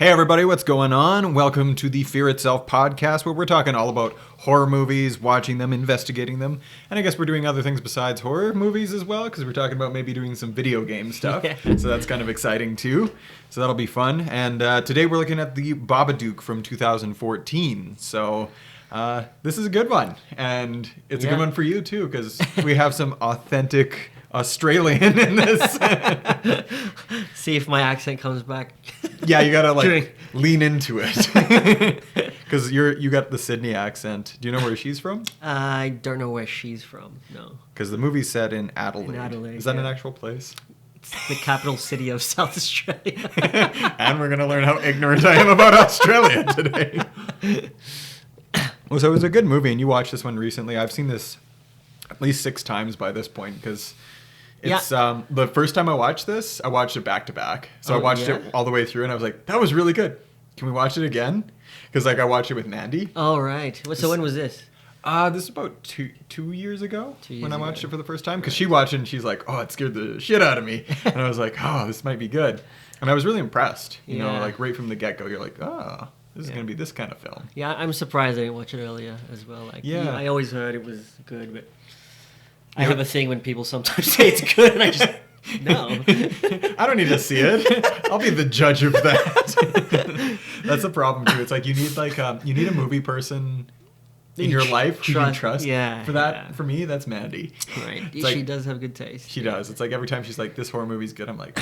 Hey everybody, what's going on? Welcome to the Fear Itself podcast, where we're talking all about horror movies, watching them, investigating them, and I guess we're doing other things besides horror movies as well, because we're talking about maybe doing some video game stuff, so that's kind of exciting too. So that'll be fun, and today we're looking at the Babadook from 2014, so this is a good one, and it's a good one for you too, because we have some authentic Australian in this. See if my accent comes back. Yeah, you gotta lean into it. Because you got the Sydney accent. Do you know where she's from? I don't know where she's from, no. Because the movie's set in Adelaide. In Adelaide, is that an actual place? It's the capital city of South Australia. And we're going to learn how ignorant I am about Australia today. Well, so it was a good movie, and you watched this one recently. I've seen this at least 6 times by this point, because it's the first time I watched this, I watched it back to back. So I watched it all the way through, and I was like, that was really good. Can we watch it again? Because I watched it with Mandy. Oh, right. So when was this? This is about two years ago when I watched it for the first time. Because she watched it and she's like, oh, it scared the shit out of me. And I was like, oh, this might be good. And I was really impressed. You know, like right from the get-go, you're like, oh, this is going to be this kind of film. Yeah, I'm surprised I didn't watch it earlier as well. I always heard it was good, but I have a thing when people sometimes say it's good, and I just, no. I don't need to see it. I'll be the judge of that. That's the problem, too. It's like you need a movie person in your life who you can trust. Yeah. For me, that's Mandy. Right. It's she does have good taste. She does. It's like every time she's like, this horror movie's good, I'm like,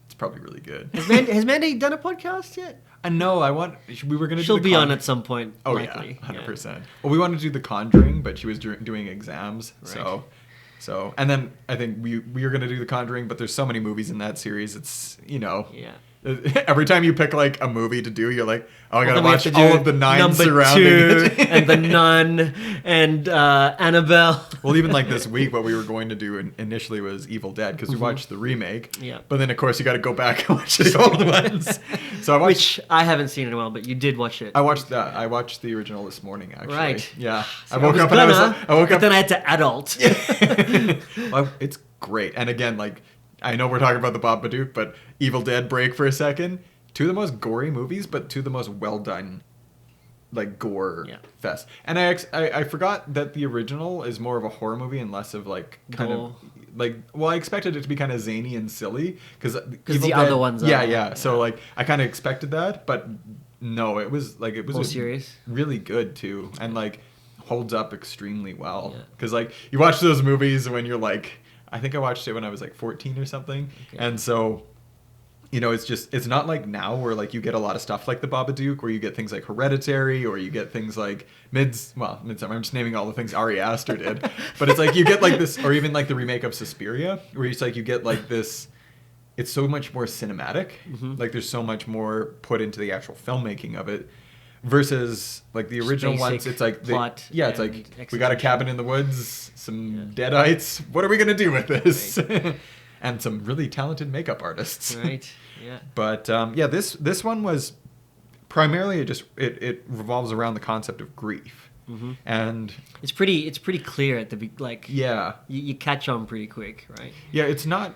it's probably really good. Has Mandy done a podcast yet? No, we were going to do She'll be on at some point. Oh, likely. Yeah, 100%. Yeah. Well, we wanted to do The Conjuring, but she was doing exams, right. So, and then I think we were going to do The Conjuring, but there's so many movies in that series. It's, every time you pick like a movie to do, you're like, oh, I got to watch all of the 9 surrounding it. And The Nun and Annabelle. Well, even like this week, what we were going to do initially was Evil Dead, because we watched the remake. Yeah. But then, of course, you got to go back and watch the old ones. So I watched, which I haven't seen in a while, but you did watch it. I watched the original this morning, actually. Right. Yeah. So I woke up, but then I had to adult. Well, it's great. And again, like, I know we're talking about the Babadook, but Evil Dead, break for a second. 2 of the most gory movies, but 2 of the most well done, like, gore fest. And I forgot that the original is more of a horror movie and less of like kind of like, well, I expected it to be kind of zany and silly because the other ones are. Yeah. So like I kind of expected that, but no, it was more serious, really good too, and like holds up extremely well. Because like you watch those movies when you're like, I think I watched it when I was like 14 or something, and so. You know, it's not like now where like you get a lot of stuff like the Babadook, where you get things like Hereditary, or you get things like Midsommar. I'm just naming all the things Ari Aster did, but it's like you get like this, or even like the remake of Suspiria, where it's like you get like this. It's so much more cinematic. Like there's so much more put into the actual filmmaking of it, versus like the original ones. It's like plot. It's like we got a cabin in the woods, some deadites. What are we gonna do with this? Right. And some really talented makeup artists. Right. Yeah. But this one was primarily it revolves around the concept of grief, and it's pretty clear at the like. Yeah. You catch on pretty quick, right? Yeah, it's not.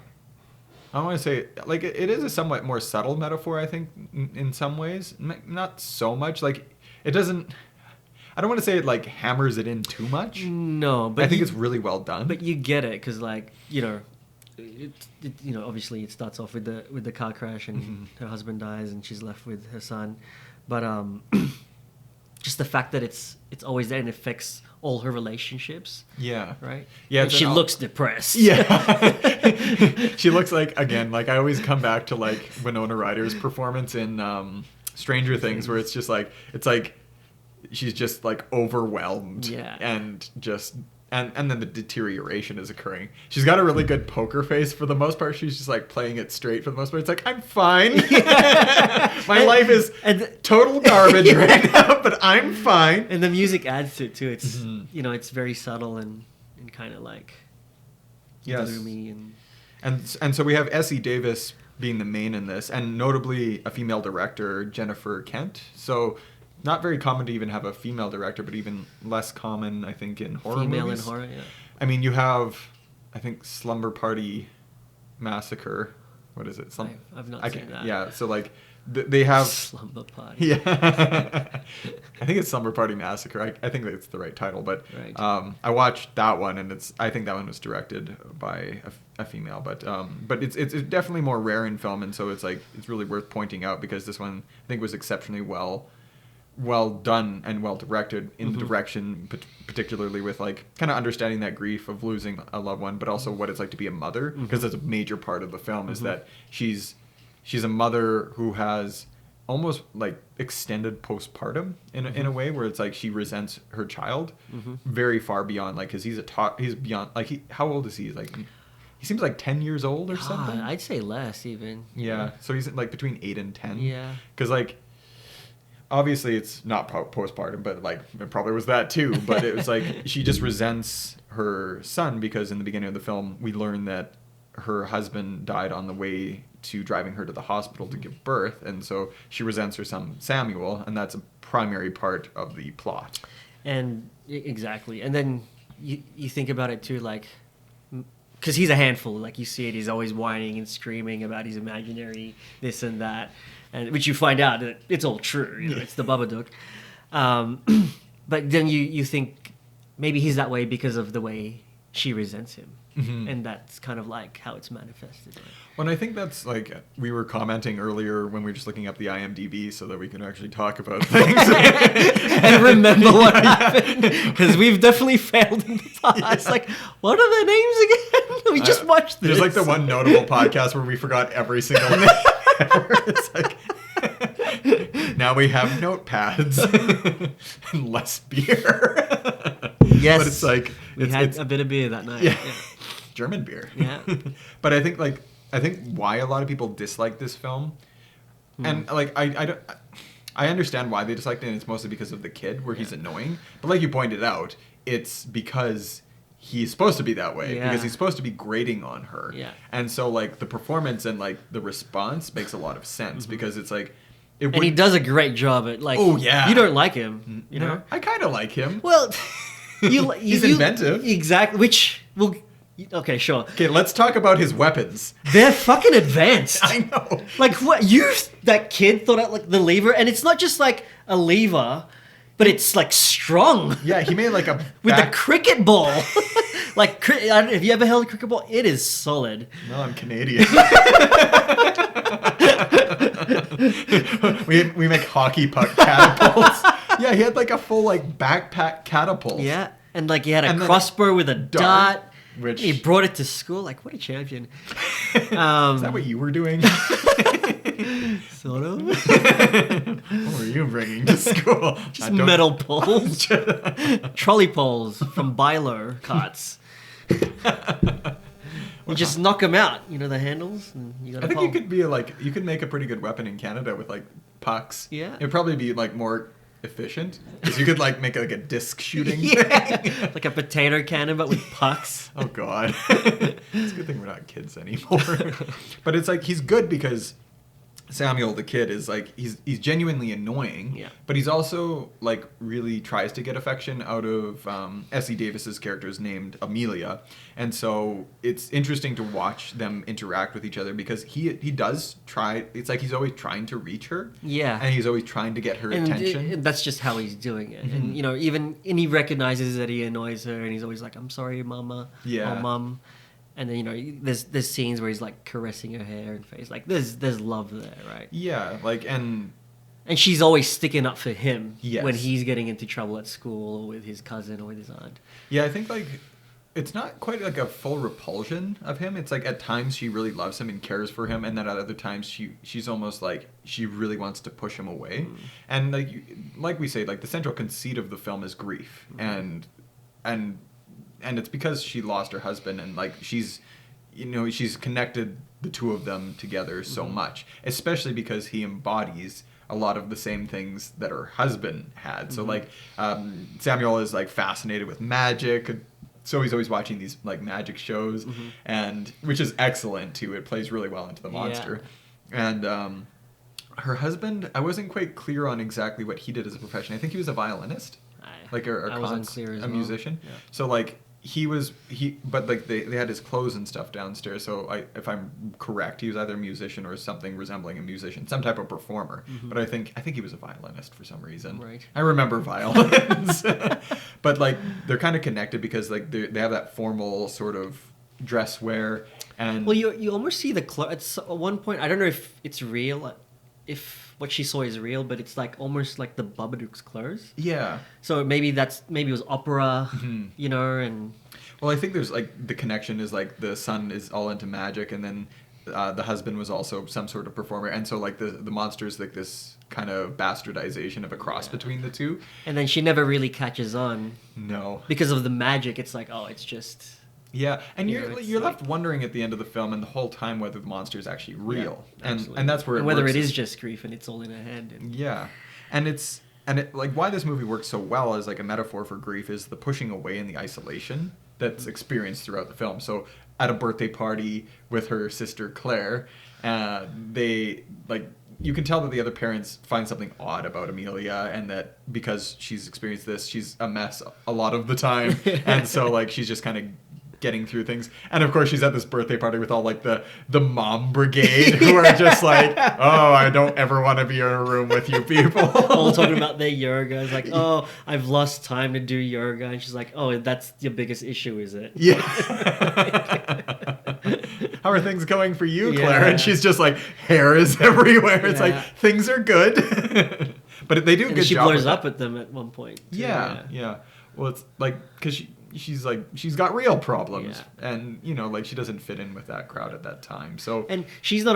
I want to say like it is a somewhat more subtle metaphor, I think, in some ways. Not so much like it doesn't. I don't want to say it like hammers it in too much. No, but I think it's really well done. But you get it because like obviously it starts off with the car crash and her husband dies and she's left with her son, but just the fact that it's always there and it affects all her relationships. Yeah. Right. Yeah. And she looks depressed. Yeah. She looks like, again, like I always come back to like Winona Ryder's performance in Stranger Things, where it's like she's just like overwhelmed. Yeah. And just. And then the deterioration is occurring. She's got a really good poker face for the most part. She's just like playing it straight for the most part. It's like, I'm fine. My life is total garbage right now, but I'm fine. And the music adds to it too. It's it's very subtle and kind of like gloomy and so we have Essie Davis being the main in this, and notably a female director, Jennifer Kent. So. Not very common to even have a female director, but even less common, I think, in horror movies. Female in horror, yeah. I mean, you have, I think, Slumber Party Massacre. What is it? I've not seen that. Yeah, so like they have Slumber Party. Yeah. I think it's Slumber Party Massacre. I think that's the right title, but Right. I watched that one, and I think that one was directed by a female, but it's definitely more rare in film, and so it's really worth pointing out because this one I think was exceptionally well done and well directed in the direction, particularly with like kind of understanding that grief of losing a loved one, but also what it's like to be a mother, because that's a major part of the film is that she's a mother who has almost like extended postpartum in a way where it's like she resents her child very far beyond, like, because he's beyond, like, how old is he? Like, he seems like 10 years old or something. I'd say less even. Yeah. So he's like between 8 and 10. Yeah. Because like, obviously it's not postpartum, but like it probably was that too. But it was like she just resents her son because in the beginning of the film we learn that her husband died on the way to driving her to the hospital to give birth, and so she resents her son Samuel, and that's a primary part of the plot. And exactly, and then you think about it too, like, because he's a handful, like you see it, he's always whining and screaming about his imaginary this and that, and which you find out that it's all true. It's the Babadook. But then you think maybe he's that way because of the way she resents him. And that's kind of like how it's manifested. Right? Well, and I think that's like we were commenting earlier when we were just looking up the IMDb so that we can actually talk about things and remember what happened, because we've definitely failed in the past. Like, what are the names again? We just watched this. There's like the one notable podcast where we forgot every single name ever. It's like now we have notepads and less beer. Yes, but it's like we had a bit of beer that night. Yeah. German beer. Yeah. But I think why a lot of people dislike this film, and like I understand why they disliked it, and it's mostly because of the kid, where he's annoying. But like you pointed out, it's because he's supposed to be that way, because he's supposed to be grating on her. Yeah. And so like the performance and like the response makes a lot of sense because it's like. And he does a great job at, like, oh yeah, you don't like him, you know? I kind of like him. Well, he's inventive. Exactly. Which will. Okay, sure. Okay, let's talk about his weapons. They're fucking advanced. I know. Like, what? That kid thought out, like, the lever, and it's not just, like, a lever, but it's, like, strong. Yeah, he made, like, with a cricket ball. Like, have you ever held a cricket ball? It is solid. No, I'm Canadian. we make hockey puck catapults. Yeah, he had, like, a full, like, backpack catapult. Yeah, and, like, he had a crossbow with a dart. Which he brought it to school. Like, what a champion. Is that what you were doing? Sort of. What were you bringing to school? Just metal poles. Trolley poles from Bilo carts. You just knock them out, you know, the handles. And you got I think you could make a pretty good weapon in Canada with, like, pucks. Yeah. It'd probably be, like, more efficient, because you could like make like a disc shooting thing. Like a potato cannon but with pucks. Oh god. It's a good thing we're not kids anymore. But it's like he's good because Samuel the kid is like he's genuinely annoying, but he's also like really tries to get affection out of Essie Davis's character is named Amelia, and so it's interesting to watch them interact with each other because he does try. It's like he's always trying to reach her, and he's always trying to get her attention. That's just how he's doing it, and you know, and he recognizes that he annoys her, and he's always like, "I'm sorry, Mama," or "Mom." And then, you know, there's scenes where he's like caressing her hair and face. Like there's love there, right? Yeah, like and she's always sticking up for him when Yes. he's getting into trouble at school or with his cousin or with his aunt. Yeah, I think like it's not quite like a full repulsion of him. It's like at times she really loves him and cares for him, and then at other times she's almost like she really wants to push him away. And like we say, like the central conceit of the film is grief, and it's because she lost her husband, and like she's connected the two of them together so much, especially because he embodies a lot of the same things that her husband had. So like Samuel is like fascinated with magic, so he's always watching these like magic shows, and which is excellent too. It plays really well into the monster. And her husband, I wasn't quite clear on exactly what he did as a profession. I think he was a violinist, like a musician. Yeah. So like but like they had his clothes and stuff downstairs. So if I'm correct, he was either a musician or something resembling a musician, some type of performer. But I think he was a violinist for some reason. Right. I remember violins, but like they're kind of connected because like they have that formal sort of dress wear. And well, you almost see the clothes at one point. I don't know if it's real, if what she saw is real, but it's like almost like the Babadook's clothes. Yeah. So maybe it was opera, you know, and well, I think there's like the connection is like the son is all into magic, and then the husband was also some sort of performer, and so like the monster is like this kind of bastardization of a cross between the two. And then she never really catches on. No. Because of the magic, it's like, oh, it's just. Yeah, and You know, you're like- left wondering at the end of the film and the whole time whether the monster is actually real, Absolutely. and that's where whether works it is just grief and it's all in her head. And... Yeah, and it like why this movie works so well as like a metaphor for grief is the pushing away and the isolation that's experienced throughout the film. So at a birthday party with her sister Claire, they like. You can tell that the other parents find something odd about Amelia, and that because she's experienced this, she's a mess a lot of the time, and so like she's just kind of getting through things. And of course she's at this birthday party with all like the mom brigade who are just like, oh, I don't ever want to be in a room with you people. All talking about their yoga. It's like, oh, I've lost time to do yoga. And she's like, oh, that's your biggest issue, is it? Yeah. How are things going for you, Claire? Yeah. And she's just like, hair is everywhere. It's Yeah. like, things are good. But they do a And good she job blows with up that. at them at one point. too, Yeah. Well, it's like, because she's got real problems. Yeah. And, you know, like she doesn't fit in with that crowd at that time. So, And she's not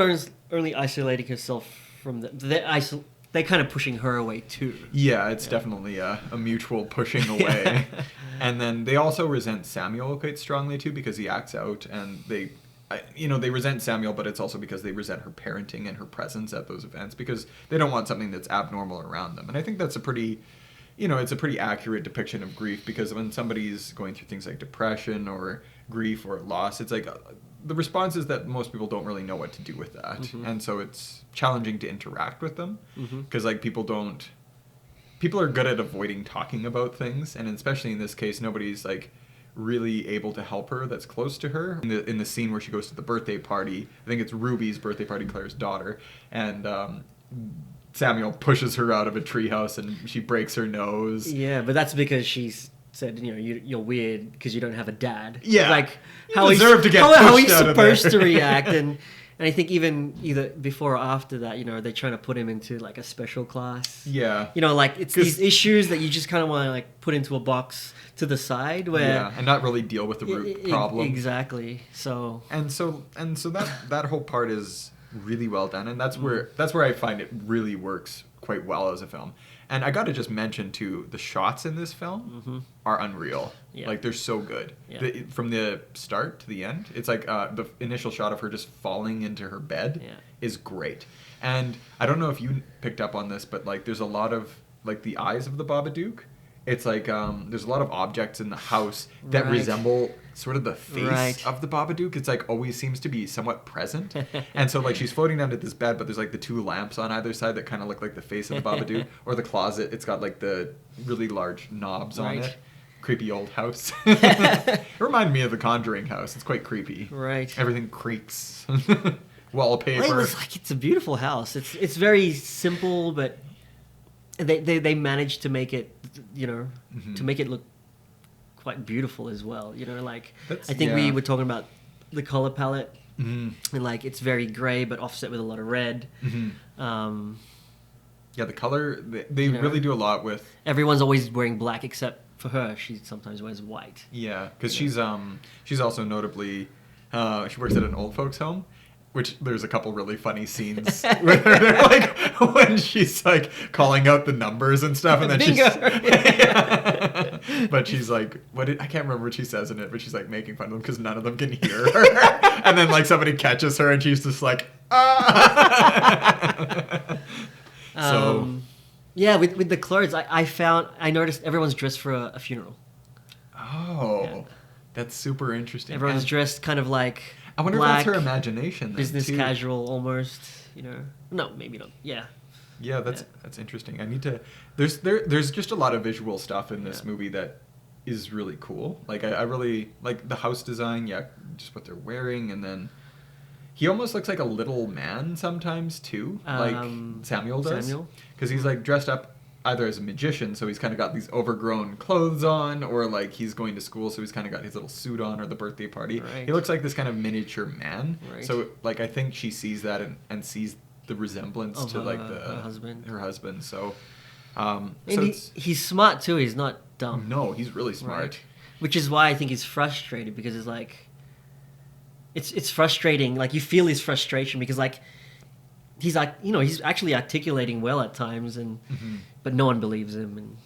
only isolating herself from they're kind of pushing her away too. yeah, it's definitely a mutual pushing away. And then they also resent Samuel quite strongly too, because he acts out, and they resent Samuel, but it's also because they resent her parenting and her presence at those events, because they don't want something that's abnormal around them. And I think that's a pretty accurate depiction of grief, because when somebody's going through things like depression or grief or loss, it's like the response is that most people don't really know what to do with that. And so it's challenging to interact with them, because like people are good at avoiding talking about things, and especially in this case, nobody's like really able to help her that's close to her. In the scene where she goes to the birthday party, I think it's Ruby's birthday party, Claire's daughter, and Samuel pushes her out of a treehouse and she breaks her nose. Yeah, but that's because she's said, you know, you're weird because you don't have a dad. Yeah. Like, You deserve to get pushed how he's out of there. supposed to react. And I think even either before or after that, you know, they're trying to put him into like a special class. Yeah. You know, like it's these issues that you just kind of want to like put into a box to the side where and not really deal with the root problem. Exactly. So that whole part is really well done, and that's where I find it really works quite well as a film. And I got to just mention too, the shots in this film are unreal. Yeah. Like they're so good. Yeah. From the start to the end, it's like the initial shot of her just falling into her bed is great. And I don't know if you picked up on this, but like there's a lot of like the eyes of the Babadook. It's like there's a lot of objects in the house that resemble sort of the face of the Babadook. It's like always seems to be somewhat present. And so like she's floating down to this bed, but there's like the two lamps on either side that kind of look like the face of the Babadook. Or the closet, it's got like the really large knobs on it. Creepy old house. It reminded me of the Conjuring house. It's quite creepy. Right. Everything creaks. Wallpaper. Well, it was like, it's a beautiful house. It's very simple, but they managed to make it, you know, to make it look quite beautiful as well. You know, like I think we were talking about the color palette, and like it's very gray but offset with a lot of red. Yeah, the color they really do a lot with. Everyone's always wearing black except for her. She sometimes wears white. Yeah, because she's also notably she works at an old folks home. Which there's a couple really funny scenes where they're like when she's like calling out the numbers and stuff, and then but she's like, I can't remember what she says in it, but she's like making fun of them because none of them can hear her, and then like somebody catches her and she's just like, So yeah, with the clothes, I noticed everyone's dressed for a funeral. That's super interesting. Everyone's dressed kind of like. I wonder black, if that's her imagination. Then, business too. casual, almost. You know, no, maybe not. Yeah. Yeah, that's interesting. I need to. There's just a lot of visual stuff in this movie that is really cool. Like I really like the house design, yeah, just what they're wearing, and then he almost looks like a little man sometimes too, like Samuel does, because he's like dressed up either as a magician, so he's kind of got these overgrown clothes on, or like he's going to school, so he's kind of got his little suit on, or the birthday party. Right. He looks like this kind of miniature man. Right. So like I think she sees that and sees the resemblance to like her husband. So, and he's smart too. He's not dumb. No, he's really smart. Right. Which is why I think he's frustrated, because it's like it's frustrating. Like you feel his frustration because like he's like, you know, he's actually articulating well at times, and but no one believes him, and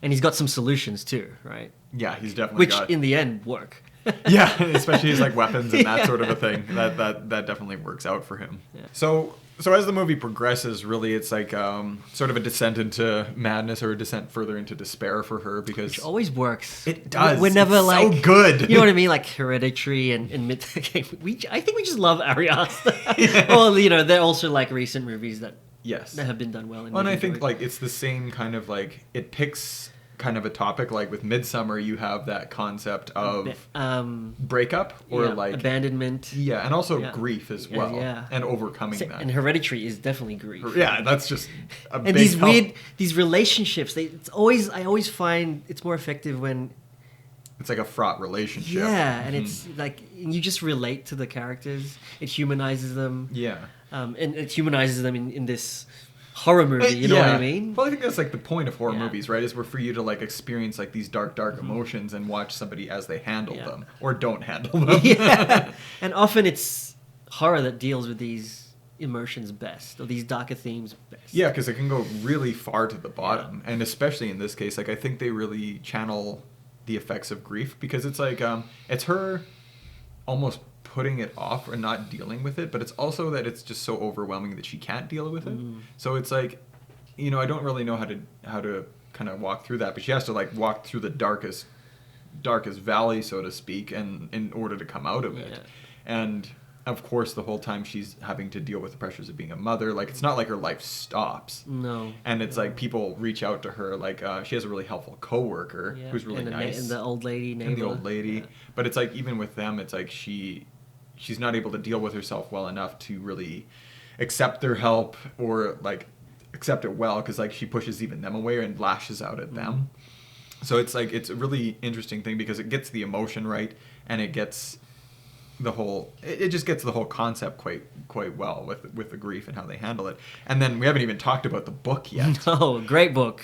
and he's got some solutions too, right? Yeah, he's definitely which in the end work. Yeah, especially his like weapons and that sort of a thing. That definitely works out for him. Yeah. So as the movie progresses, really, it's like sort of a descent into madness, or a descent further into despair for her, because which always works. It does. We're never it's like so good. You know what I mean? Like Hereditary and I think we just love Ari Aster. Well, you know, they're also like recent movies that have been done well. And I think like it's the same kind of like it picks kind of a topic, like with Midsummer you have that concept of breakup or like abandonment, and also grief as well, and overcoming that. And Hereditary is definitely grief. Yeah, that's just a and big these relationships, I always find it's more effective when it's like a fraught relationship. Yeah, and it's like you just relate to the characters. It humanizes them. Yeah. And it humanizes them in this horror movie, you know what I mean? Well, I think that's like the point of horror movies, right? Is for you to like experience like these dark emotions and watch somebody as they handle them or don't handle them. Yeah. And often it's horror that deals with these emotions best, or these darker themes best. Yeah, because it can go really far to the bottom, and especially in this case, like I think they really channel the effects of grief, because it's like it's her almost putting it off or not dealing with it, but it's also that it's just so overwhelming that she can't deal with it. So it's like, you know, I don't really know how to kind of walk through that, but she has to like walk through the darkest valley, so to speak, and in order to come out of it. And of course the whole time she's having to deal with the pressures of being a mother. Like it's not like her life stops. No. And it's like people reach out to her, like she has a really helpful coworker who's really nice, and the old lady neighbor. And the old lady. But it's like even with them, it's like she's not able to deal with herself well enough to really accept their help, or like accept it well, because like she pushes even them away and lashes out at them. So it's like it's a really interesting thing, because it gets the emotion right, and it gets the whole it just gets the whole concept quite well with the grief and how they handle it. And then we haven't even talked about the book yet. No, great book.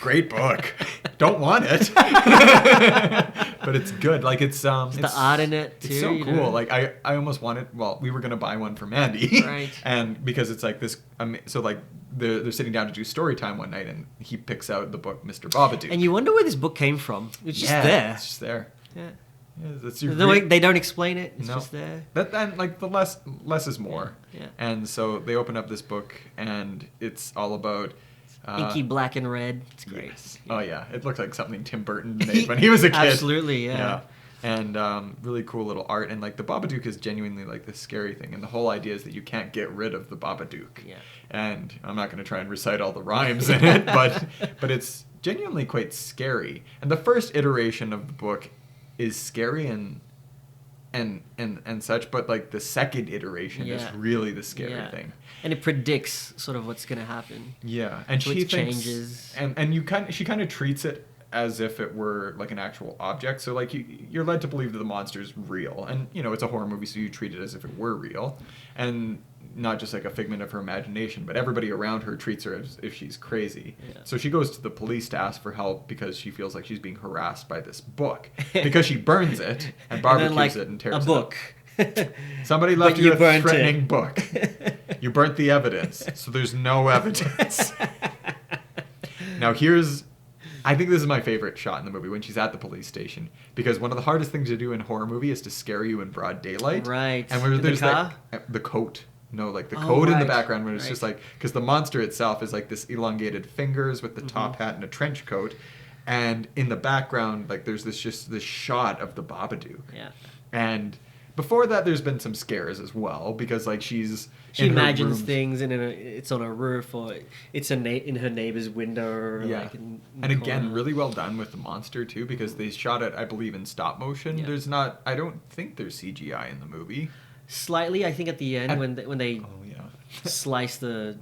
Don't want it. But it's good. Like it's the art in it too. It's so cool. Know? Like I almost wanted, well, we were gonna buy one for Mandy. Right. And because it's like this so like they're sitting down to do story time one night, and he picks out the book Mr. Babadook. And you wonder where this book came from. It's just there. It's just there. Yeah. Yeah, they don't explain it. It's just there. And like the less is more. Yeah. And so they open up this book, and it's all about inky black and red. It's great. Yes. Yeah. Oh yeah, it looks like something Tim Burton made when he was a kid. Absolutely, yeah. And really cool little art, and like the Babadook is genuinely like this scary thing, and the whole idea is that you can't get rid of the Babadook. Yeah. And I'm not going to try and recite all the rhymes in it, but it's genuinely quite scary. And the first iteration of the book is scary and such, but like the second iteration is really the scary thing, and it predicts sort of what's going to happen. And so she changes, and she kind of treats it as if it were like an actual object. So like you're led to believe that the monster's real, and you know it's a horror movie, so you treat it as if it were real, and not just like a figment of her imagination. But everybody around her treats her as if she's crazy. So she goes to the police to ask for help, because she feels like she's being harassed by this book, because she burns it and barbecues it and tears a book. Somebody left you a threatening book. You burnt the evidence, so there's no evidence. Now I think this is my favorite shot in the movie, when she's at the police station, because one of the hardest things to do in a horror movie is to scare you in broad daylight. Right. And where there's the coat. No, like the coat in the background, where it's just like, because the monster itself is like this elongated fingers with the top hat and a trench coat, and in the background like there's this shot of the Babadook. Yeah. And before that, there's been some scares as well because like she in imagines things and it's on a roof or it's in her neighbor's window. Or yeah, like in and again, really well done with the monster too because they shot it, I believe, in stop motion. Yeah. I don't think there's CGI in the movie. Slightly, I think at the end when they slice the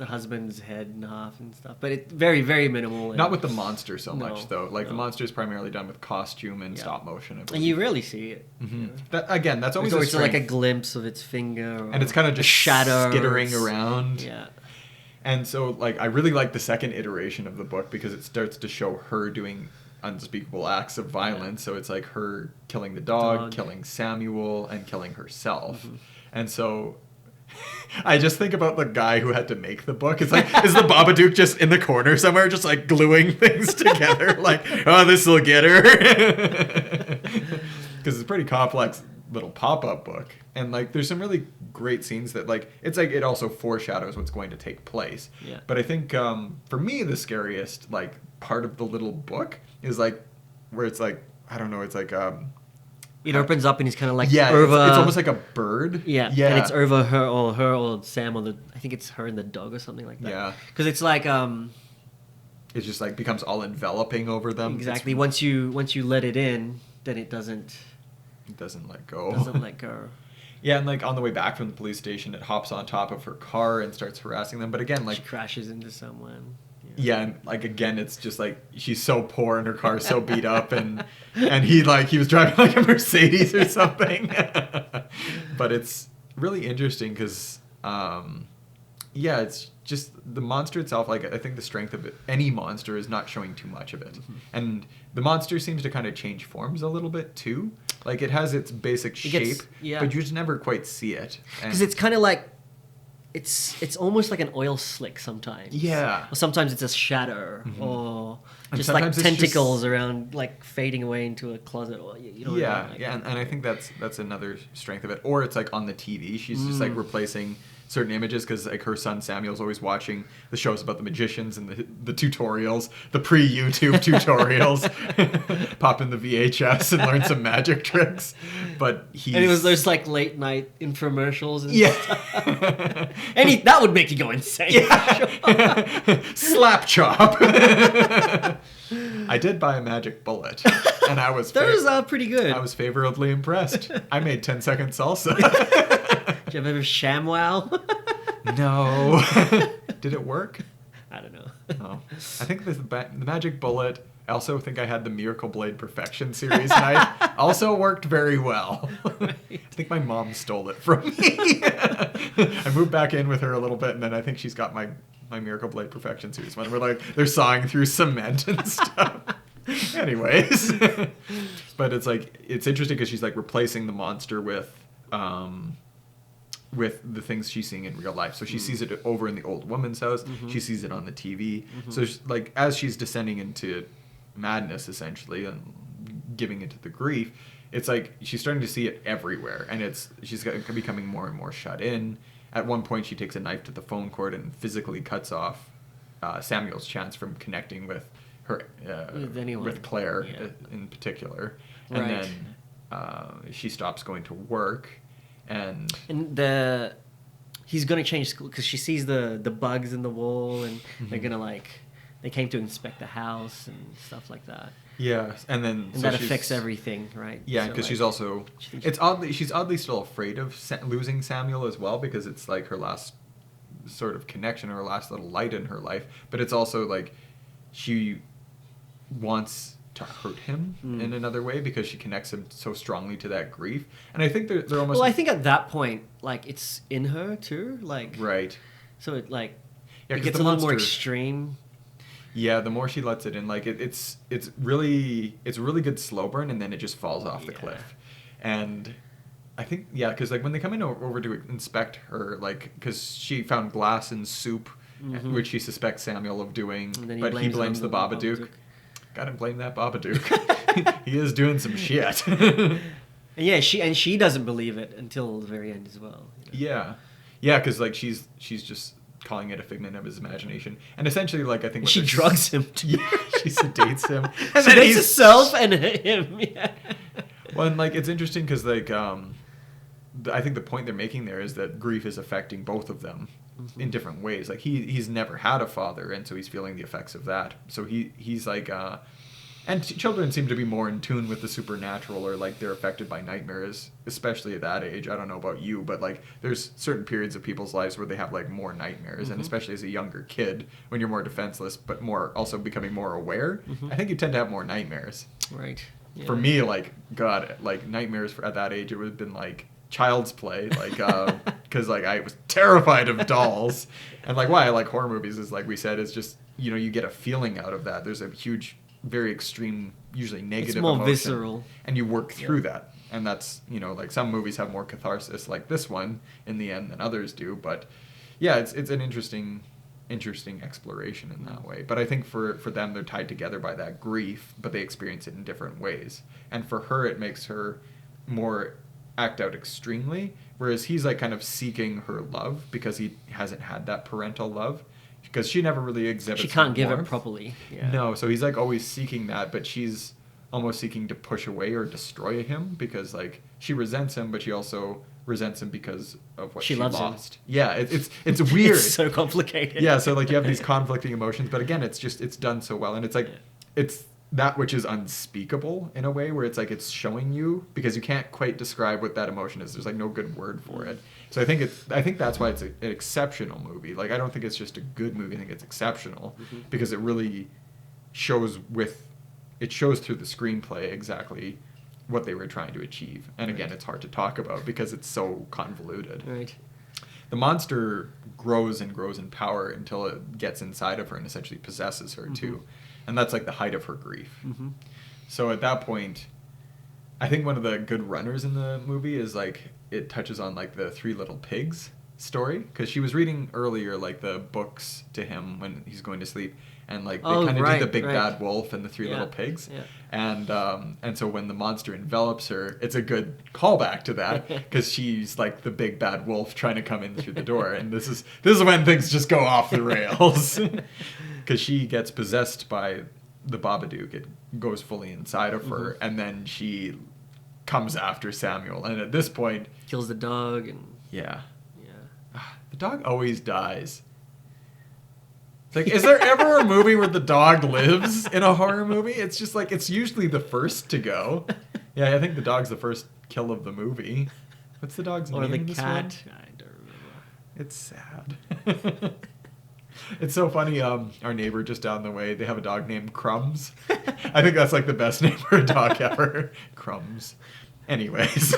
husband's head in half and stuff, but it's very, very minimal. Not with the monster so much though. Like the monster is primarily done with costume and stop motion. And you rarely see it. Mm-hmm. That's always it's like a glimpse of its finger, and it's kind of just shadow skittering around. Yeah. And so, like, I really like the second iteration of the book because it starts to show her doing unspeakable acts of violence. So it's like her killing the dog, killing Samuel, and killing herself. Mm-hmm. And so I just think about the guy who had to make the book. It's like, is the Babadook just in the corner somewhere, just like gluing things together? Like, oh, this will get her. Because it's a pretty complex little pop-up book. And like, there's some really great scenes that like, it's like, it also foreshadows what's going to take place. Yeah. But I think for me, the scariest like part of the little book is like, where it's like, I don't know, it's like... it opens up and he's kind of like over... It's almost like a bird. Yeah, and it's over her or Sam or I think it's her and the dog or something like that. Yeah. Because it's like... it just like becomes all enveloping over them. Exactly. Once you let it in, then it doesn't... It doesn't let go. Doesn't let go. Yeah, and like on the way back from the police station, it hops on top of her car and starts harassing them. But again, like... She crashes into someone. Yeah, and like again, it's just like she's so poor and her car's so beat up, and he was driving like a Mercedes or something. But it's really interesting because, it's just the monster itself. Like I think the strength of it, any monster, is not showing too much of it, and the monster seems to kind of change forms a little bit too. Like it has its basic shape, but you just never quite see it because it's kind of like. It's almost like an oil slick sometimes. Yeah. Or sometimes it's a shadow or just like tentacles around like fading away into a closet. Or, you know and I think that's another strength of it. Or it's like on the TV. She's just like replacing certain images because like her son Samuel's always watching the shows about the magicians and the tutorials, the pre-YouTube tutorials. Pop in the VHS and learn some magic tricks. But there's like late night infomercials and stuff. That would make you go insane. Yeah. Slap chop. I did buy a magic bullet, and I was pretty good. I was favorably impressed. I made 10-second salsa. Did you have ever ShamWow? No. Did it work? I don't know. Oh. I think the magic bullet. I also think I had the Miracle Blade Perfection series knife. Also worked very well. Right. I think my mom stole it from me. I moved back in with her a little bit, and then I think she's got my Miracle Blade Perfection series one where like they're sawing through cement and stuff. Anyways. But it's like it's interesting because she's like replacing the monster with the things she's seeing in real life. So she sees it over in the old woman's house. Mm-hmm. She sees it on the TV. Mm-hmm. So like as she's descending into madness essentially and giving into the grief, it's like she's starting to see it everywhere, and she's becoming more and more shut in. At one point, she takes a knife to the phone cord and physically cuts off Samuel's chance from connecting with her with Claire in particular, and then she stops going to work. And he's gonna change school because she sees the bugs in the wall, and they're gonna they came to inspect the house and stuff like that. Yeah, and then that affects everything, right? Yeah, because she's also she's oddly still afraid of losing Samuel as well because it's like her last sort of connection or her last little light in her life. But it's also like she wants to hurt him in another way because she connects him so strongly to that grief. And I think they're almost... Well, I think at that point, like, it's in her too, like... Right. So it, like, it gets a little more extreme. Yeah, the more she lets it in, like, it's really good slow burn, and then it just falls off the cliff. And I think, because, like, when they come in over to inspect her, like, because she found glass in soup, which she suspects Samuel of doing, but he blames the Babadook. Gotta blame that Babadook. He is doing some shit. Yeah, she doesn't believe it until the very end as well. You know? Yeah, because like she's just calling it a figment of his imagination, and essentially, like I think she drugs him. Yeah, she sedates him, and then sedates herself and him. Yeah. Well, and like it's interesting because like I think the point they're making there is that grief is affecting both of them in different ways. Like he's never had a father, and so he's feeling the effects of that. So he's like, and children seem to be more in tune with the supernatural, or like they're affected by nightmares, especially at that age. I don't know about you, but like there's certain periods of people's lives where they have like more nightmares, and especially as a younger kid, when you're more defenseless, but more also becoming more aware, I think you tend to have more nightmares. Right. Yeah. For me, like, God, like nightmares at that age, it would have been like child's play, like, because like I was terrified of dolls, and like why I like horror movies is, like we said, is just, you know, you get a feeling out of that. There's a huge, very extreme, usually negative, it's more emotion, visceral, and you work through that, and that's, you know, like some movies have more catharsis like this one in the end than others do, but yeah, it's an interesting exploration in that way. But I think for them, they're tied together by that grief, but they experience it in different ways, and for her it makes her more act out extremely, whereas he's like kind of seeking her love because he hasn't had that parental love, because she never really exhibits. She can't give it warmth. properly. Yeah. No, so he's like always seeking that, but she's almost seeking to push away or destroy him, because like she resents him, but she also resents him because of what she loves lost. Him. Yeah, it's weird. It's so complicated. Yeah, so like you have these conflicting emotions, but again, it's done so well, and it's like it's that which is unspeakable in a way, where it's like it's showing you, because you can't quite describe what that emotion is. There's like no good word for it. So I think that's why it's an exceptional movie. Like I don't think it's just a good movie. I think it's exceptional because it really shows through the screenplay exactly what they were trying to achieve. And again, it's hard to talk about because it's so convoluted. Right. The monster grows and grows in power until it gets inside of her and essentially possesses her too. And that's like the height of her grief. So at that point, I think one of the good runners in the movie is like it touches on like the Three Little Pigs story, because she was reading earlier like the books to him when he's going to sleep, and like they kind of do the big bad wolf and the Three Little Pigs, and so when the monster envelops her, it's a good callback to that, because she's like the big bad wolf trying to come in through the door, and this is when things just go off the rails, because she gets possessed by the Babadook. It goes fully inside of her, and then she comes after Samuel, and at this point kills the dog, and the dog always dies. Like, is there ever a movie where the dog lives in a horror movie? It's just like, it's usually the first to go. Yeah, I think the dog's the first kill of the movie. What's the dog's name? Or the in this cat. one? I don't remember. It's sad. It's so funny. Our neighbor just down the way, they have a dog named Crumbs. I think that's like the best name for a dog ever. Crumbs. Anyways.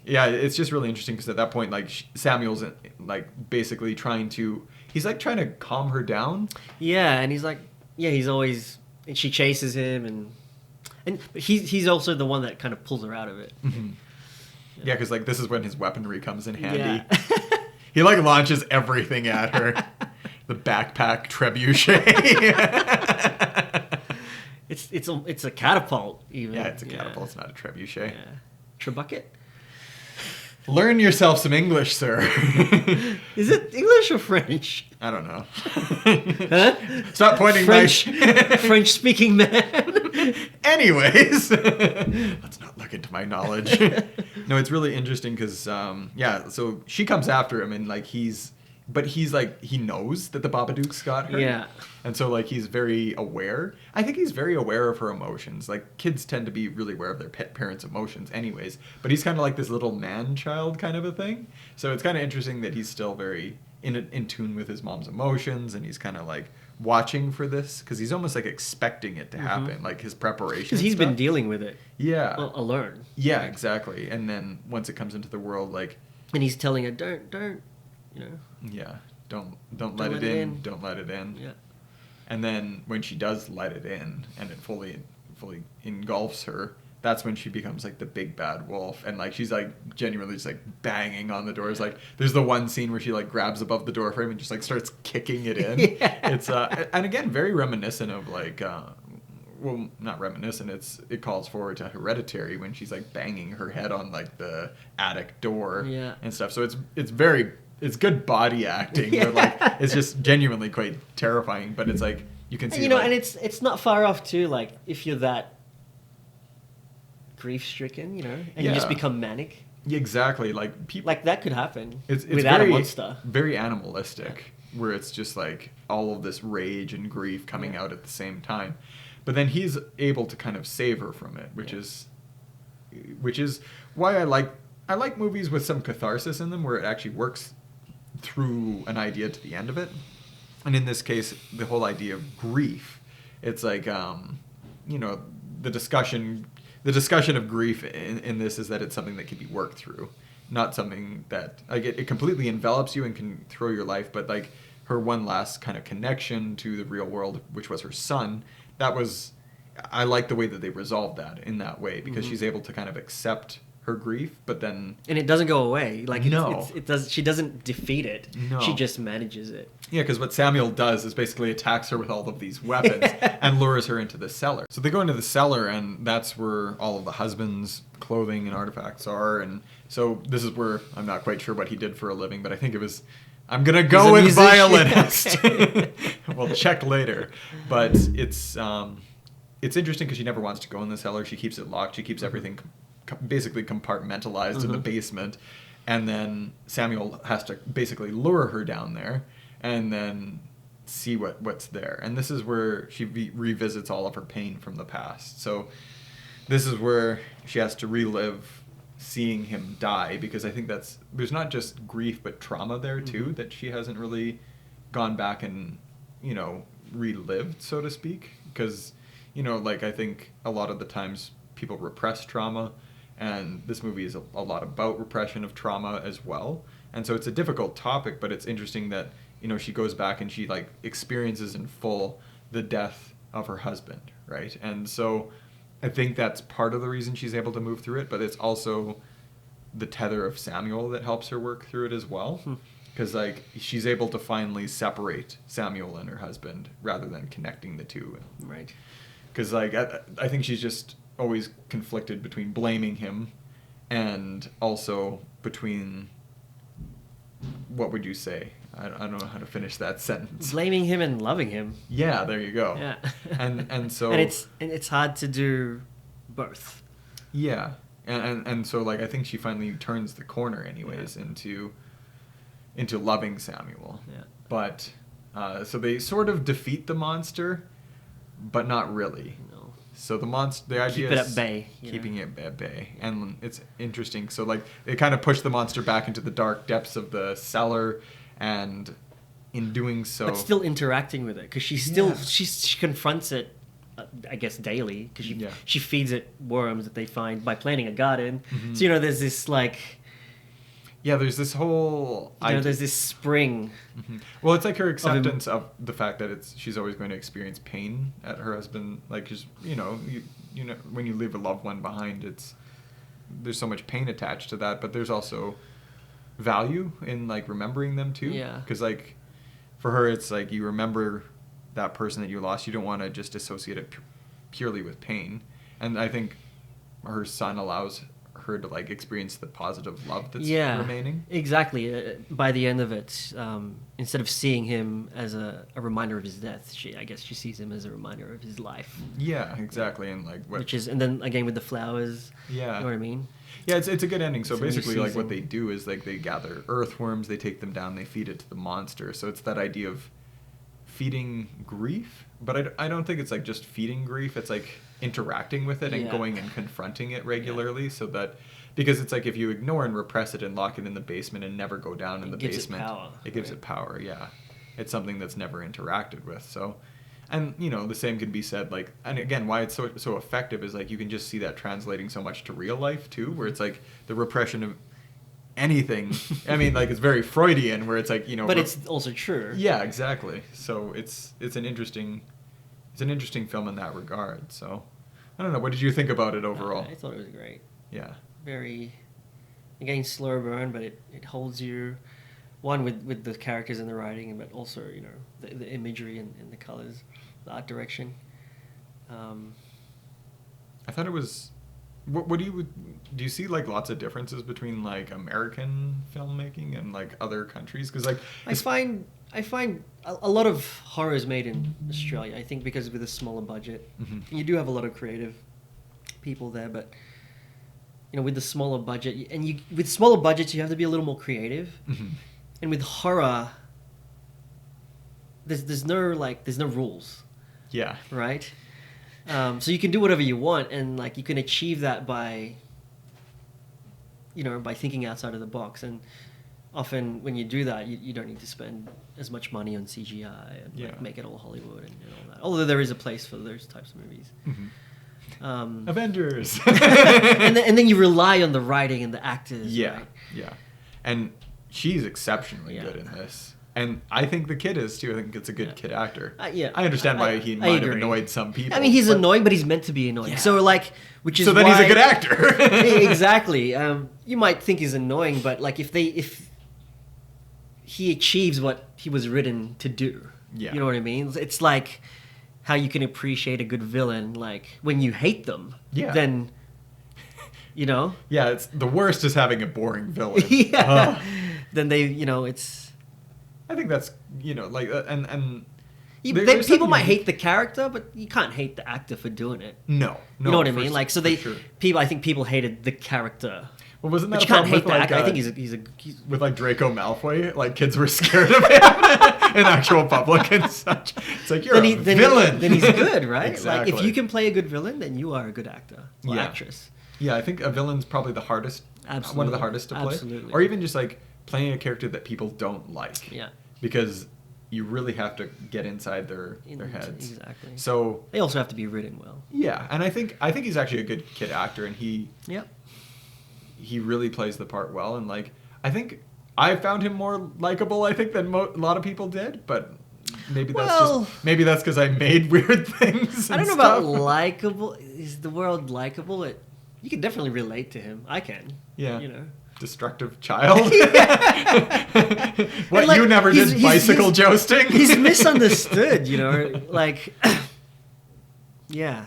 Yeah, it's just really interesting because at that point, like Samuel's like basically he's like trying to calm her down. Yeah, and he's like, he's always, and she chases him, and he's also the one that kind of pulls her out of it. Yeah, because like this is when his weaponry comes in handy. Yeah. He like launches everything at her. The backpack trebuchet. It's a catapult even. Yeah, it's a catapult. It's not a trebuchet. Yeah. Trebucket? Learn yourself some English, sir. Is it English or French? I don't know. Huh? Stop pointing French, my... French-speaking man. Anyways, let's not look into my knowledge. No, it's really interesting because, so she comes after him and like but he's like, he knows that the Babadook's got her. Yeah. And so like he's very aware. I think he's very aware of her emotions. Like kids tend to be really aware of their parents' emotions anyways. But he's kind of like this little man-child kind of a thing. So it's kind of interesting that he's still very in tune with his mom's emotions, and he's kind of like watching for this because he's almost like expecting it to happen, like his preparation. Because he's been dealing with it. Yeah. Alone. Yeah, exactly. And then once it comes into the world, like... And he's telling her, don't, you know... Yeah, don't let it in. Don't let it in. Yeah. And then when she does let it in and it fully engulfs her, that's when she becomes like the big bad wolf, and like she's like genuinely just like banging on the doors. Like there's the one scene where she like grabs above the door frame and just like starts kicking it in. It's and again very reminiscent of like well, not reminiscent, it calls forward to Hereditary when she's like banging her head on like the attic door and stuff. So it's good body acting, but like it's just genuinely quite terrifying. But it's like you can see, and it's not far off too. Like if you're that grief-stricken, and you just become manic. Yeah, exactly. Like people, like that could happen. It's without very, a monster. Very animalistic, where it's just like all of this rage and grief coming out at the same time. But then he's able to kind of save her from it, which is why I like movies with some catharsis in them, where it actually works through an idea to the end of it. And in this case, the whole idea of grief, it's like the discussion of grief in this is that it's something that can be worked through, not something that like it completely envelops you and can throw your life. But like her one last kind of connection to the real world, which was her son, I like the way that they resolved that in that way, because she's able to kind of accept her grief, but then... And it doesn't go away. Like, no. She doesn't defeat it. No. She just manages it. Yeah, because what Samuel does is basically attacks her with all of these weapons and lures her into the cellar. So they go into the cellar, and that's where all of the husband's clothing and artifacts are. And so this is where I'm not quite sure what he did for a living, but I think it was... I'm going to go with violinist. We'll check later. But it's interesting because she never wants to go in the cellar. She keeps it locked. She keeps everything basically compartmentalized in the basement. And then Samuel has to basically lure her down there and then see what's there. And this is where she revisits all of her pain from the past. So this is where she has to relive seeing him die, because I think there's not just grief but trauma there too, that she hasn't really gone back and relived, so to speak. Because like I think a lot of the times people repress trauma, and this movie is a lot about repression of trauma as well. And so it's a difficult topic, but it's interesting that she goes back and she like experiences in full the death of her husband, right? And so I think that's part of the reason she's able to move through it, but it's also the tether of Samuel that helps her work through it as well. Because like she's able to finally separate Samuel and her husband rather than connecting the two. Right. Because like I think she's just always conflicted between blaming him and also between, what would you say? I don't know how to finish that sentence. Blaming him and loving him. Yeah, there you go. Yeah. and so and it's hard to do both. Yeah. And so like I think she finally turns the corner anyways into loving Samuel. Yeah. But so they sort of defeat the monster, but not really. No. So the idea is at bay, keeping it at bay. And it's interesting. So like they kind of push the monster back into the dark depths of the cellar, and in doing so, but still interacting with it, because she confronts it, I guess daily, because she feeds it worms that they find by planting a garden. So there's this like. Yeah, there's this whole... there's this spring. Well, it's like her acceptance of the fact that she's always going to experience pain at her husband. Like, just, when you leave a loved one behind, there's so much pain attached to that, but there's also value in, like, remembering them, too. Yeah. Because, like, for her, it's like you remember that person that you lost. You don't want to just associate it purely with pain. And I think her son allows her to like experience the positive love that's remaining. Exactly. By the end of it, instead of seeing him as a reminder of his death, I guess she sees him as a reminder of his life. Yeah, exactly. And like and then again with the flowers. Yeah. You know what I mean? Yeah, it's a good ending. So basically, like what they do is like they gather earthworms, they take them down, they feed it to the monster. So it's that idea of feeding grief, but I don't think it's like just feeding grief. It's like interacting with it and going and confronting it regularly, so that, because it's like if you ignore and repress it and lock it in the basement and never go down in the basement, it gives it power. Yeah, it's something that's never interacted with. So, and the same can be said, like, and again, why it's so effective is like you can just see that translating so much to real life too, where it's like the repression of anything. I mean, like, it's very Freudian, where it's like, but it's also true. Yeah, exactly. So it's an interesting film in that regard. So I don't know, what did you think about it overall? I thought it was great. Yeah. Very, again, slow burn, but it holds you, one with the characters and the writing, but also the imagery and the colors, the art direction. I thought it was. What do you see like lots of differences between like American filmmaking and like other countries? Because like I find a lot of horror is made in Australia. I think because with a smaller budget, you do have a lot of creative people there. But with the smaller budget, and with smaller budgets, you have to be a little more creative. Mm-hmm. And with horror, there's no rules, Yeah. right? So you can do whatever you want, and like you can achieve that by thinking outside of the box. And often when you do that, you don't need to spend as much money on CGI and like, make it all Hollywood and all that. Although there is a place for those types of movies. Mm-hmm. Avengers. and then you rely on the writing and the actors. Yeah, right? yeah. And she's exceptionally good in this. And I think the kid is too. I think it's a good kid actor. Yeah. I understand why he might have annoyed some people. I mean, he's annoying, but he's meant to be annoying. Yeah. So like, which is so then why, he's a good actor. Exactly. You might think he's annoying, but like if he achieves what he was written to do, you know what I mean? It's like how you can appreciate a good villain, like when you hate them, then Yeah, it's the worst is having a boring villain. Then they, it's. I think that's and people might hate the character, but you can't hate the actor for doing it. No, you know what I mean? Like, so I think people hated the character. Well, wasn't that but you can't hate the actor. I think he's with like Draco Malfoy. Like kids were scared of him in actual public and such. It's like you're a villain. Then he's good, right? Exactly. Like if you can play a good villain, then you are a good actor or actress. Yeah, I think a villain's probably the hardest. Absolutely. One of the hardest to play. Absolutely. Or even just like playing a character that people don't like. Yeah. Because you really have to get inside their heads. Exactly. So they also have to be written well. Yeah, and I think he's actually a good kid actor, and he really plays the part well. And like I think I found him more likable, I think, than a lot of people did. But maybe that's because I made weird things. I don't know about likable. Is the world likable? You can definitely relate to him. I can. Yeah. You know. Destructive child. What like, you never did bicycle jousting. He's misunderstood, like yeah.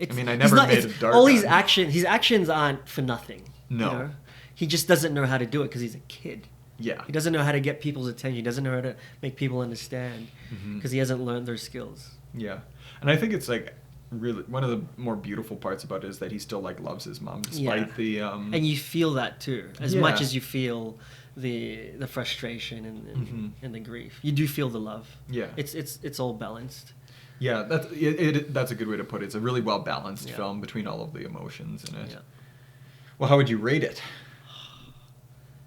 I mean, I never made a dart. All his actions aren't for nothing. No. He just doesn't know how to do it because he's a kid. Yeah. He doesn't know how to get people's attention. He doesn't know how to make people understand because he hasn't learned their skills. Yeah. And I think it's like really one of the more beautiful parts about it is that he still like loves his mom despite the and you feel that too as much as you feel the frustration and the grief. You do feel the love. Yeah, it's all balanced. Yeah, that's a good way to put it. It's a really well balanced film between all of the emotions in it. Well, how would you rate it?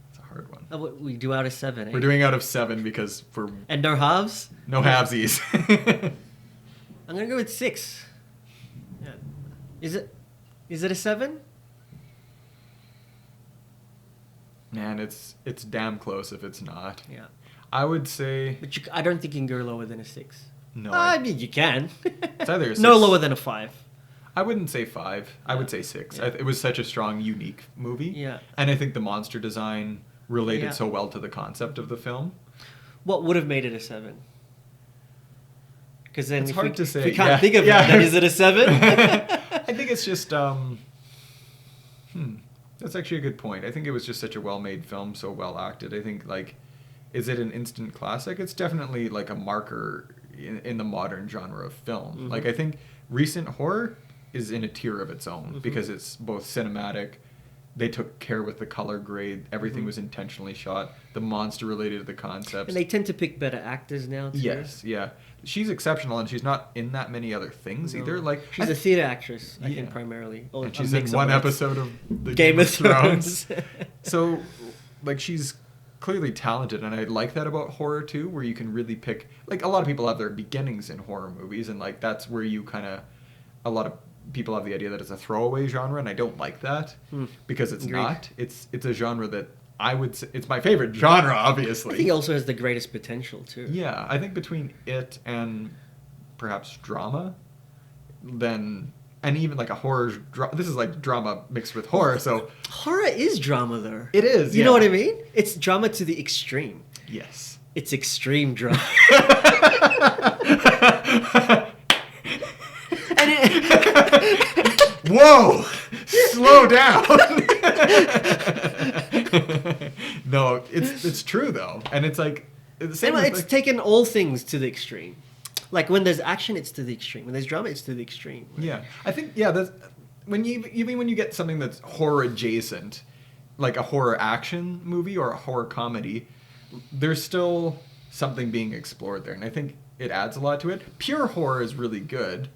It's a hard one. What we do out of 7. We're doing out of 7 because and no halves. No halvesies. I'm gonna go with 6. Is it a 7? Man, it's damn close if it's not. Yeah. I would say... But I don't think you can go lower than a 6. No. I mean, you can. It's either a 6. No lower than a 5. I wouldn't say 5. I would say 6. It was such a strong, unique movie. Yeah. And I think the monster design related so well to the concept of the film. What would have made it a 7? Because then it's hard to say. If we can't think of it, then is it a 7? I think it's just... That's actually a good point. I think it was just such a well-made film, so well acted. I think, like, is it an instant classic? It's definitely, like, a marker in the modern genre of film. Mm-hmm. Like, I think recent horror is in a tier of its own because it's both cinematic. They took care with the color grade. Everything was intentionally shot. The monster related to the concepts. And they tend to pick better actors now, too. Yes, yeah. She's exceptional, and she's not in that many other things either. Like she's a theater actress, I think, primarily. And she's in one episode of the Game of Thrones. So, like, she's clearly talented, and I like that about horror, too, where you can really pick... Like, a lot of people have their beginnings in horror movies, and, like, that's where you kind of... A lot of people have the idea that it's a throwaway genre, and I don't like that, because it's not. It's a genre that I would say... It's my favorite genre, obviously. I think it also has the greatest potential, too. Yeah, I think between it and perhaps drama, then... And even like a horror... This is like drama mixed with horror, so... Horror is drama, though. It is, You know what I mean? It's drama to the extreme. Yes. It's extreme drama. Whoa! Slow down! No, it's true, though. And it's like... It's taken all things to the extreme. Like, when there's action, it's to the extreme. When there's drama, it's to the extreme. Yeah. I think, that's... even when you get something that's horror adjacent, like a horror action movie or a horror comedy, there's still something being explored there, and I think it adds a lot to it. Pure horror is really good,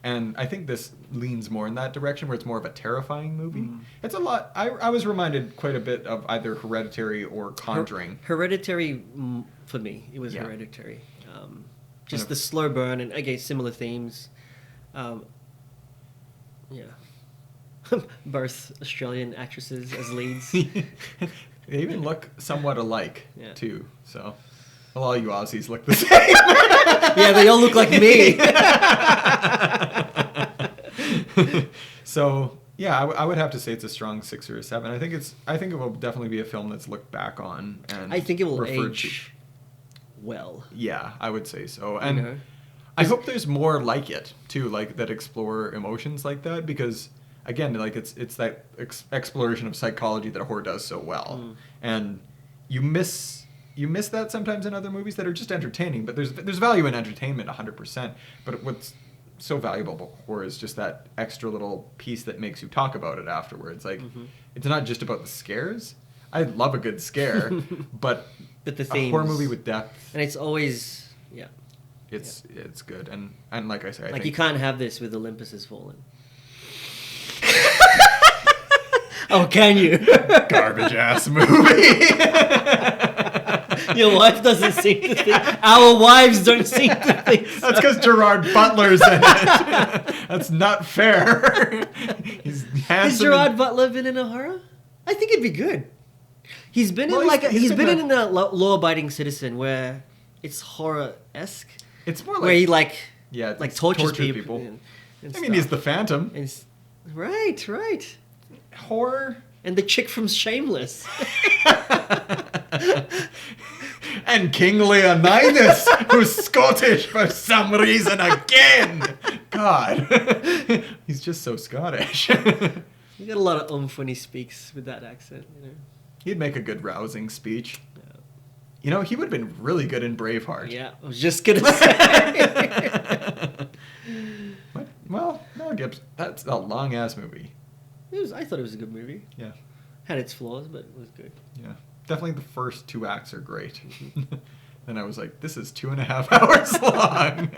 and I think this leans more in that direction where it's more of a terrifying movie. It's a lot. I was reminded quite a bit of either Hereditary or Conjuring. Hereditary, for me, it was Hereditary. Just the slow burn and, again, similar themes. Both Australian actresses as leads. They even look somewhat alike, too. So, well, all you Aussies look the same. Yeah, they all look like me. So, yeah, I would have to say it's a strong 6 or a 7. I think it will definitely be a film that's looked back on, and I think it will age well. Yeah, I would say so. And I hope there's more like it too, like that explore emotions like that, because again, like it's that exploration of psychology that horror does so well, and you miss that sometimes in other movies that are just entertaining. But there's value in entertainment, 100%. But what's so valuable about horror is just that extra little piece that makes you talk about it afterwards. Like it's not just about the scares. I love a good scare, but the themes, a horror movie with depth, and it's always it's good, and like I say, I think you can't have this with Olympus Has Fallen. Oh, can you? Garbage ass movie. Your wife doesn't seem to think. Our wives don't seem to think. So. That's because Gerard Butler's in it. That's not fair. He's handsome. Has Gerard Butler been in a horror? I think it'd be good. He's been he's been in a Law-Abiding Citizen where it's horror-esque. It's more like where he tortures people. And I mean, he's the Phantom. Right. Horror. And the chick from Shameless. And King Leonidas, who's Scottish for some reason again. God. He's just so Scottish. He got a lot of oomph when he speaks with that accent, He'd make a good rousing speech. Yeah. He would have been really good in Braveheart. Yeah, I was just gonna say. What? Well, Mel Gibson, that's a long-ass movie. I thought it was a good movie. Yeah. Had its flaws, but it was good. Yeah. Definitely the first 2 acts are great. Then I was like, this is 2.5 hours long.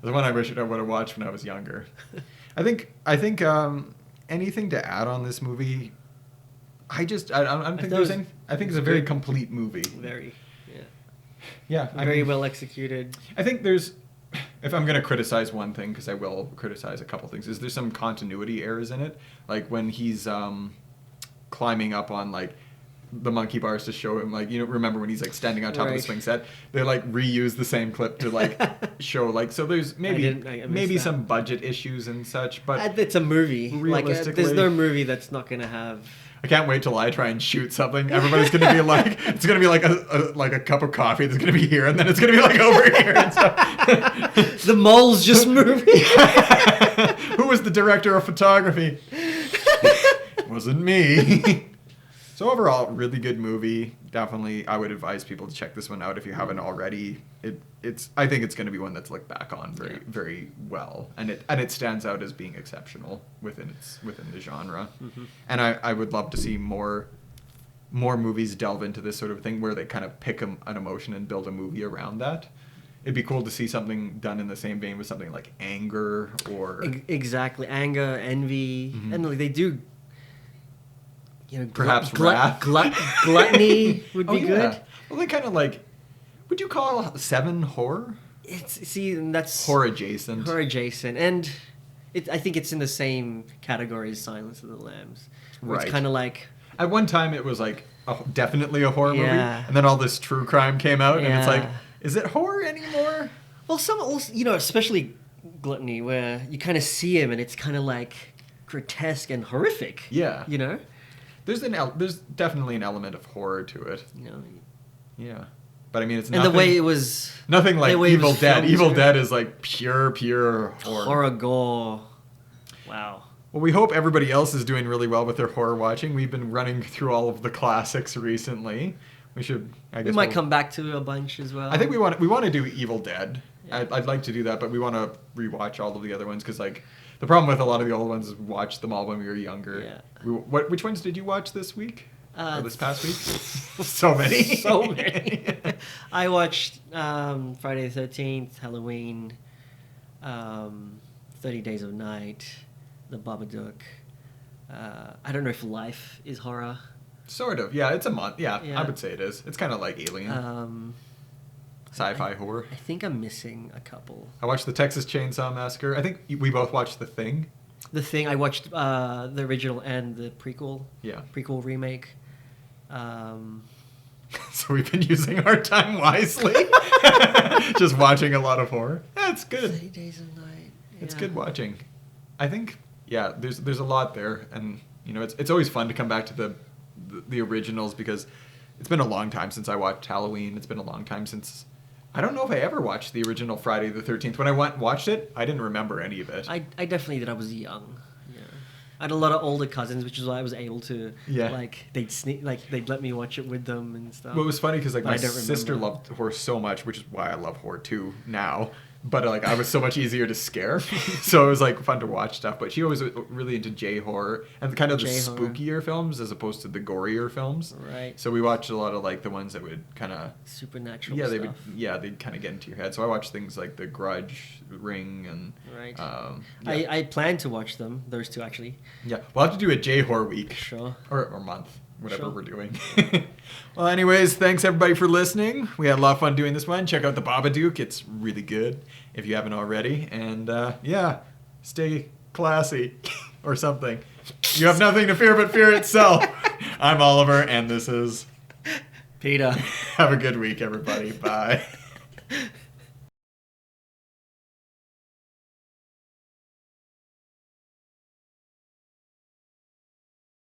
The one I wish I would have watched when I was younger. I think anything to add on this movie? I think it's a very complete movie. Very, yeah. Very well executed. I think if I'm going to criticize one thing, because I will criticize a couple things, is there's some continuity errors in it. Like when he's climbing up on the monkey bars to show him, remember when he's standing on top of the swing set, they reuse the same clip to show so there's maybe some budget issues and such, but it's a movie. Realistically, there's no movie that's not gonna have. I can't wait till I try and shoot something. Everybody's gonna be it's gonna be a cup of coffee that's gonna be here, and then it's gonna be over here and stuff. The mole's just moving. Who was the director of photography? It wasn't me. So overall, really good movie. Definitely, I would advise people to check this one out if you haven't already. I think it's going to be one that's looked back on very, very well, and it stands out as being exceptional within the genre. Mm-hmm. And I would love to see more movies delve into this sort of thing where they kind of pick an emotion and build a movie around that. It'd be cool to see something done in the same vein with something like anger or exactly anger, envy, and they do. Perhaps wrath. Gluttony would be good. Well, they kind of would you call 7 horror? That's horror adjacent. Horror adjacent, and I think it's in the same category as Silence of the Lambs. Right. It's kind of at one time it was definitely a horror movie, and then all this true crime came out, and it's is it horror anymore? Well, especially Gluttony, where you kind of see him, and it's kind of grotesque and horrific. Yeah. There's definitely an element of horror to it. Yeah. But I mean, it's nothing... And the way it was... Nothing like Evil Dead. Evil Dead is pure horror. Horror gore. Wow. Well, we hope everybody else is doing really well with their horror watching. We've been running through all of the classics recently. We might come back to a bunch as well. I think we want to do Evil Dead. Yeah. I'd like to do that, but we want to rewatch all of the other ones because The problem with a lot of the old ones is we watched them all when we were younger. Yeah. Which ones did you watch this week? Or this past week? So many. I watched Friday the 13th, Halloween, 30 Days of Night, The Babadook. I don't know if Life is horror. Sort of. Yeah, it's a month. Yeah, I would say it is. It's kind of like Alien. Sci-fi horror. I think I'm missing a couple. I watched the Texas Chainsaw Massacre. I think we both watched The Thing. The Thing, I watched the original and the prequel. Yeah. Prequel remake. So we've been using our time wisely. Just watching a lot of horror. That's good. 30 Days of Night. Yeah. It's good watching. I think, yeah, there's a lot there. And, you know, it's always fun to come back to the originals because it's been a long time since I watched Halloween. It's been a long time since... I don't know if I ever watched the original Friday the 13th. When I watched it, I didn't remember any of it. I definitely did. I was young. Yeah. I had a lot of older cousins, which is why I was able to, they'd let me watch it with them and stuff. Well, it was funny because, like, my sister loved horror so much, which is why I love horror, too, now. But, like, I was so much easier to scare. So it was, like, fun to watch stuff. But she was really into J-horror and kind of the spookier films as opposed to the gorier films. Right. So we watched a lot of, like, the ones that would kind of... Supernatural stuff. Yeah, they'd kind of get into your head. So I watched things like The Grudge, Ring, and... Right. I plan to watch them, those two, actually. Yeah. We'll have to do a J-horror week. Sure. Or month. Whatever we're doing. Well, anyways, thanks everybody for listening. We had a lot of fun doing this one. Check out the Babadook. It's really good if you haven't already. And stay classy or something. You have nothing to fear but fear itself. I'm Oliver, and this is Peter. Have a good week, everybody. Bye.